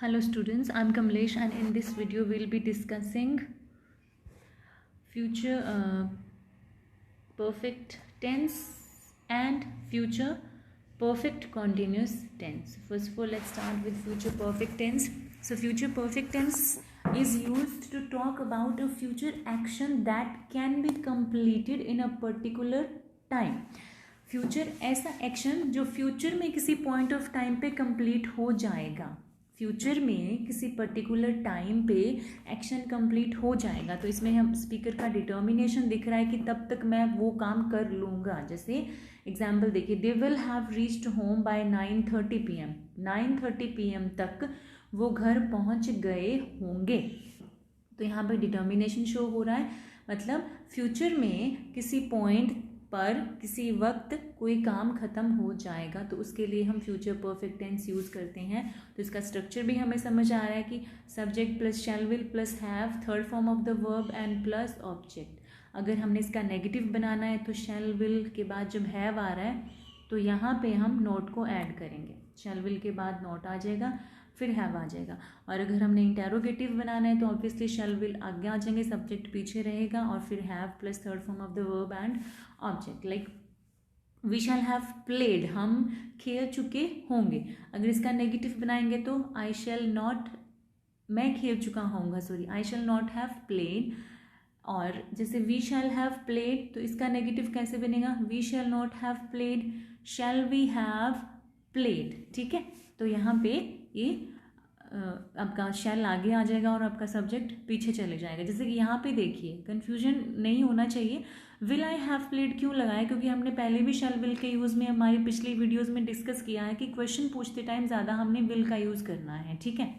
Hello students, I'm Kamlesh and in this video we'll be discussing future perfect tense and future perfect continuous tense. First of all, let's start with future perfect tense. So future perfect tense is used to talk about a future action that can be completed in a particular time. Future ऐसा action जो future में किसी point of time पे complete हो जाएगा, future में किसी particular time पे एक्शन कंप्लीट हो जाएगा। तो इसमें हम स्पीकर का डिटर्मिनेशन दिख रहा है कि तब तक मैं वो काम कर लूँगा। जैसे एग्जाम्पल देखिए, they will have reached home by 9:30 PM। 9:30 PM तक वो घर पहुँच गए होंगे। तो यहाँ पर डिटर्मिनेशन शो हो रहा है, मतलब फ्यूचर में किसी पॉइंट पर किसी वक्त कोई काम ख़त्म हो जाएगा, तो उसके लिए हम फ्यूचर परफेक्ट टेंस यूज़ करते हैं। तो इसका स्ट्रक्चर भी हमें समझ आ रहा है कि subject plus shall will plus have, third form of the verb and plus object. अगर हमने इसका नेगेटिव बनाना है तो शैल विल के बाद जब हैव आ रहा है तो यहाँ पे हम नोट को ऐड करेंगे। शैल विल के बाद नोट आ जाएगा, फिर हैव आ जाएगा। और अगर हमने इंटेरोगेटिव बनाना है तो ऑब्वियसली शैल विल आगे आ जाएंगे, सब्जेक्ट पीछे रहेगा और फिर have plus third form of the verb and object. Like we shall have played, हम खेल चुके होंगे। अगर इसका नेगेटिव बनाएंगे तो आई शैल नॉट, मैं खेल चुका होऊंगा, sorry I shall not have played. और जैसे वी शैल हैव प्लेड, तो इसका नेगेटिव कैसे बनेगा? We shall not have played, shall we have played. ठीक है, तो यहाँ पे ये आपका शैल आगे आ जाएगा और आपका सब्जेक्ट पीछे चले जाएगा। जैसे कि यहाँ पे देखिए, कन्फ्यूजन नहीं होना चाहिए। विल आई हैव प्लेड क्यों लगाया? क्योंकि हमने पहले भी शैल विल के यूज़ में हमारी पिछली वीडियोस में डिस्कस किया है कि क्वेश्चन पूछते टाइम ज़्यादा हमने विल का यूज़ करना है। ठीक है,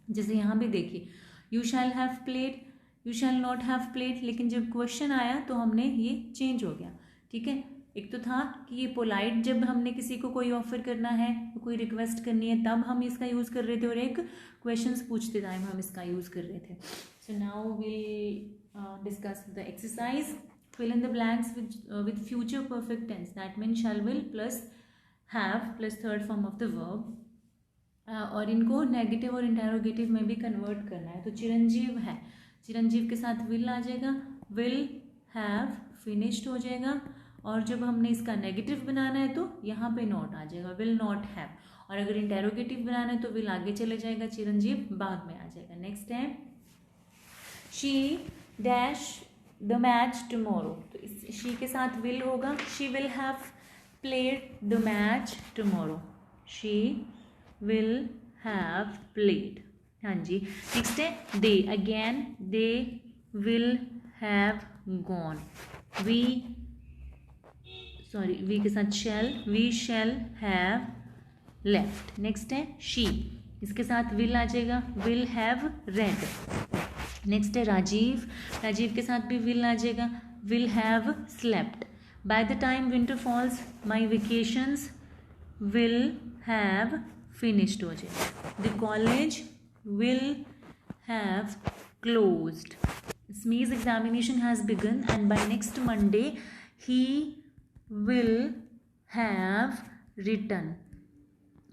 जैसे यहाँ पे देखिए, you shall have played, you shall not have played, लेकिन जब क्वेश्चन आया तो हमने ये चेंज हो गया। ठीक है, एक तो था कि ये पोलाइट, जब हमने किसी को कोई ऑफर करना है, कोई रिक्वेस्ट करनी है, तब हम इसका यूज़ कर रहे थे, और एक क्वेश्चंस पूछते टाइम हम इसका यूज़ कर रहे थे। So now will discuss the exercise. Fill in the blanks with future perfect tense, that mean shall will plus have plus third form of the verb, और इनको नेगेटिव और इंटेरोगेटिव में भी कन्वर्ट करना है। तो चिरंजीव है, चिरंजीव के साथ विल आ जाएगा, विल हैव फिनिश्ड हो जाएगा, और जब हमने इसका नेगेटिव बनाना है तो यहाँ पे नॉट आ जाएगा, विल नॉट हैव। और अगर इंटेरोगेटिव बनाना है तो विल आगे चले जाएगा, चिरंजीव बाद में आ जाएगा। नेक्स्ट है, she dash the match tomorrow. तो इस शी के साथ विल होगा, she will have played the match tomorrow, she will have played. हाँ जी, नेक्स्ट है they, again they will have gone, we sorry we के साथ shall, we shall have left. Next है शी, इसके साथ विल आ जाएगा, विल हैव रेड। नेक्स्ट है राजीव, राजीव के साथ भी विल आ जाएगा, will have slept. By the time winter falls my vacations will have finished हो जाएगा। The college will have closed. Smee's examination has begun and by next Monday he will have written,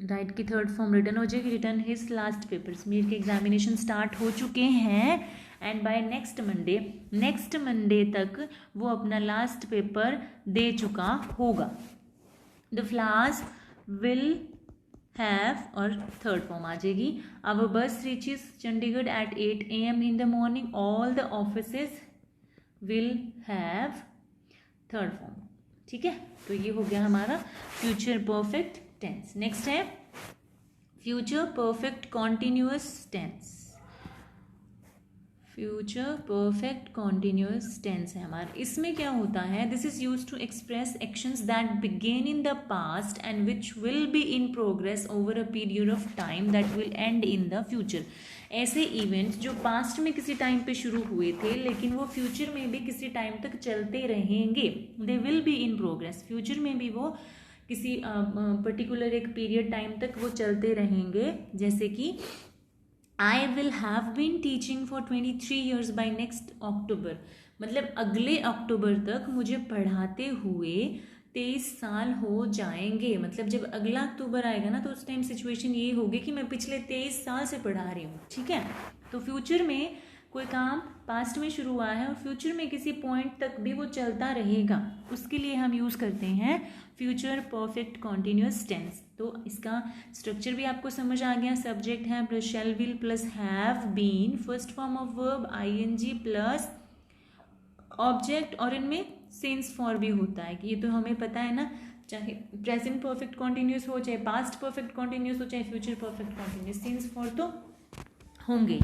write की third form written हो जाएगी, written his last paper. Sameer के examination start हो चुके हैं and by next Monday, next Monday तक वो अपना लास्ट पेपर दे चुका होगा। द फ्लावर्स विल हैव, और थर्ड फॉर्म आ जाएगी, our bus reaches Chandigarh at 8 AM in the morning, all the offices will have, third form. ठीक है, तो ये हो गया हमारा फ्यूचर परफेक्ट टेंस। नेक्स्ट है future perfect continuous tense. Future perfect continuous tense है हमारा। इसमें क्या होता है, this is use to express actions that began in the past and which will be in progress over a period of time that will end in the future. ऐसे events जो past में किसी टाइम पे शुरू हुए थे लेकिन वो फ्यूचर में भी किसी टाइम तक चलते रहेंगे, they will be in progress. Future में भी वो किसी पर्टिकुलर एक पीरियड टाइम तक वो चलते रहेंगे। जैसे कि I will have been teaching for 23 years by next October, मतलब अगले अक्टूबर तक मुझे पढ़ाते हुए 23 साल हो जाएंगे, मतलब जब अगला अक्टूबर आएगा ना तो उस टाइम सिचुएशन ये होगी कि मैं पिछले 23 साल से पढ़ा रही हूँ, ठीक है। तो फ्यूचर में कोई काम पास्ट में शुरू हुआ है और फ्यूचर में किसी पॉइंट तक भी वो चलता रहेगा, उसके लिए हम यूज़ करते हैं फ्यूचर परफेक्ट कॉन्टिन्यूस टेंस। तो इसका स्ट्रक्चर भी आपको समझ आ गया, सब्जेक्ट है plus shall will plus have been, first form of verb ING plus object, और इनमें सिंस फॉर भी होता है कि ये तो हमें पता है ना, चाहे प्रेजेंट परफेक्ट कॉन्टिन्यूस हो, चाहे पास्ट परफेक्ट कॉन्टिन्यूस हो, चाहे future perfect continuous, since for तो होंगे,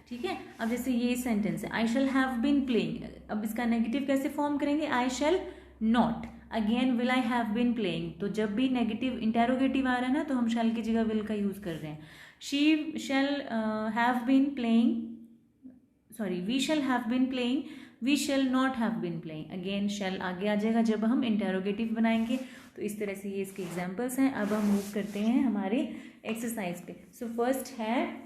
ठीक है। अब जैसे ये सेंटेंस है I shall have been playing, अब इसका नेगेटिव कैसे फॉर्म करेंगे, I shall not, again will I have been playing, तो जब भी नेगेटिव इंटेरोगेटिव आ रहा है ना तो हम शैल की जगह विल का यूज कर रहे हैं। She shall have been playing, sorry we shall have been playing, we shall not have been playing, again shall आगे आ जाएगा जब हम इंटेरोगेटिव बनाएंगे। तो इस तरह से ये इसके एग्जाम्पल्स हैं। अब हम मूव करते हैं हमारे एक्सरसाइज पे। सो फर्स्ट है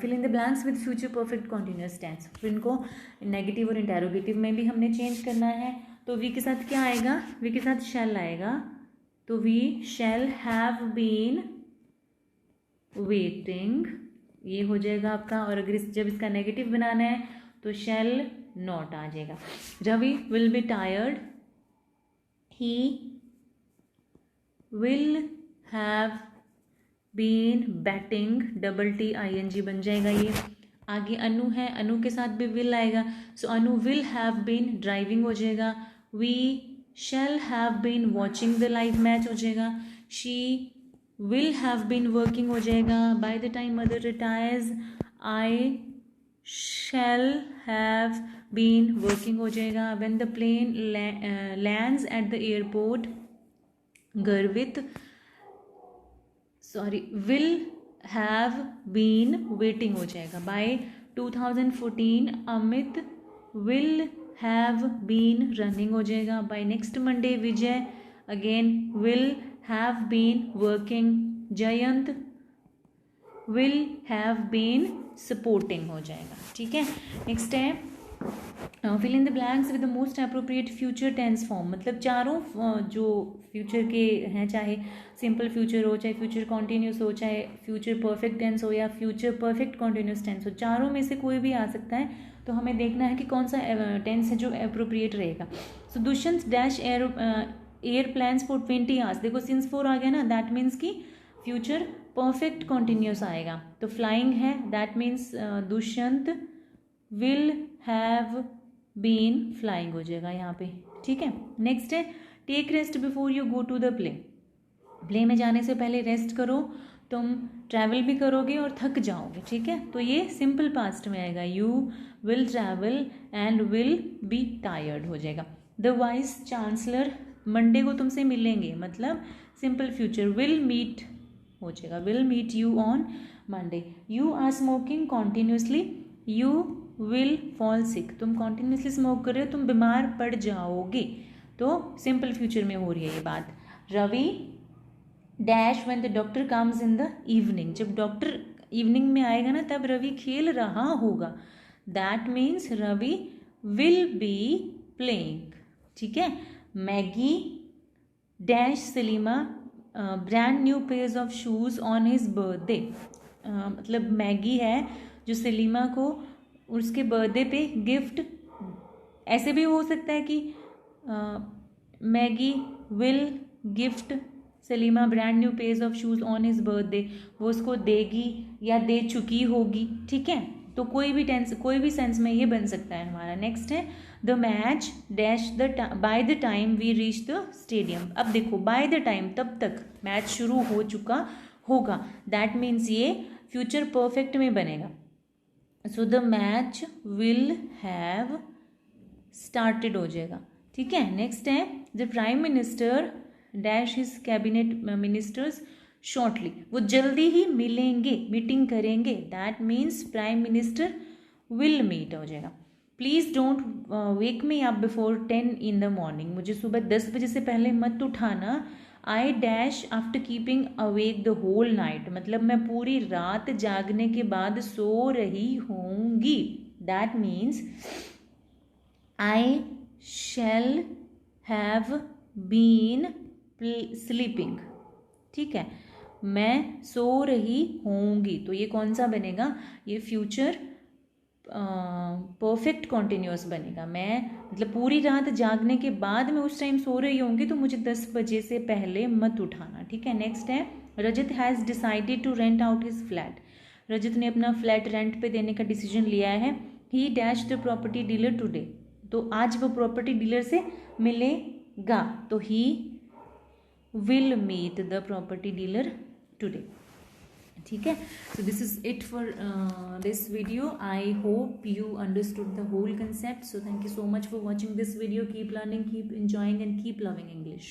fill in the blanks with future perfect continuous tense. फिर इनको नेगेटिव और इंटेरोगेटिव में भी हमने चेंज करना है। तो वी के साथ क्या आएगा, वी के साथ शैल आएगा, तो we shall have been waiting, ये हो जाएगा आपका। और अगर जब इसका नेगेटिव बनाना है तो शैल नॉट आ जाएगा। Ravi will be tired, he will have been batting, double T I N G बन जाएगा ये। आगे अनु है, अनु के साथ भी विल आएगा, so Anu will have been driving हो जाएगा। We shall have been watching the live match हो जाएगा। She will have been working हो जाएगा। By the time mother retires I shall have been working हो जाएगा। When the plane lands at the airport Garvit will have been waiting हो जाएगा। By 2014 Amit will have been running हो जाएगा। By next Monday Vijay again will have been working. Jayant will have been supporting हो जाएगा, ठीक है। नेक्स्ट है fill in the blanks with the most appropriate future tense form. मतलब चारों जो फ्यूचर के हैं, चाहे सिंपल फ्यूचर हो, चाहे फ्यूचर कॉन्टिन्यूस हो, चाहे फ्यूचर परफेक्ट टेंस हो या फ्यूचर परफेक्ट कॉन्टिन्यूस टेंस हो, चारों में से कोई भी आ सकता है। तो हमें देखना है कि कौन सा टेंस है जो अप्रोप्रिएट रहेगा। So Dushyant dash air plans for 20 hours, देखो सिंस 4 आ गया ना, दैट मीन्स कि फ्यूचर परफेक्ट कॉन्टिन्यूस आएगा। तो फ्लाइंग है, that means Dushyant will have been flying हो जाएगा यहाँ पे, ठीक है। नेक्स्ट है take rest before you go to the play. Play में जाने से पहले रेस्ट करो, तुम ट्रैवल भी करोगे और थक जाओगे, ठीक है। तो ये सिंपल पास्ट में आएगा, you will travel and will be tired हो जाएगा। द वाइस चांसलर मंडे को तुमसे मिलेंगे, मतलब सिंपल फ्यूचर विल मीट हो जाएगा, will meet you on Monday. You are smoking continuously, you will fall sick, तुम कॉन्टिन्यूसली स्मोक कर रहे हो, तुम बीमार पड़ जाओगे। तो सिंपल फ्यूचर में हो रही है ये बात। Ravi dash when the doctor comes in the evening, जब डॉक्टर इवनिंग में आएगा ना तब रवि खेल रहा होगा, that means Ravi will be playing, ठीक है। Maggie dash Salima brand new pairs of shoes on his birthday, मतलब मैगी है जो सलीमा को उसके बर्थडे पे गिफ्ट, ऐसे भी हो सकता है कि Maggi will gift Salima brand new pairs of shoes on his birthday, वो उसको देगी या दे चुकी होगी, ठीक है। तो कोई भी टेंस, कोई भी सेंस में ये बन सकता है हमारा। नेक्स्ट है the match dash by the time we reach the stadium. अब देखो बाय द टाइम, तब तक मैच शुरू हो चुका होगा, दैट मीन्स ये फ्यूचर परफेक्ट में बनेगा। So the match will have started हो जाएगा, ठीक है। नेक्स्ट है the prime minister dash his cabinet ministers shortly, वो जल्दी ही मिलेंगे, मीटिंग करेंगे, that means prime minister will meet हो जाएगा। Please don't wake me up before 10 in the morning, मुझे सुबह 10 बजे से पहले मत उठाना। I dash after keeping awake the whole night, मतलब मैं पूरी रात जागने के बाद सो रही होंगी, that means I shall have been sleeping, ठीक है, मैं सो रही होंगी, तो ये कौन सा बनेगा, ये फ्यूचर परफेक्ट कॉन्टिन्यूस बनेगा। मैं मतलब पूरी रात जागने के बाद मैं उस टाइम सो रही होंगी तो मुझे 10 बजे से पहले मत उठाना, ठीक है। नेक्स्ट है Rajat has decided to rent out his flat, Rajat ने अपना फ्लैट रेंट पे देने का डिसीजन लिया है। He dash the property dealer today, तो आज वो प्रॉपर्टी डीलर से मिलेगा, तो he will meet the property dealer today, ठीक है। So this is it for this video. I hope you understood the whole concept. So thank you so much for watching this video. Keep learning, keep enjoying, and keep loving English.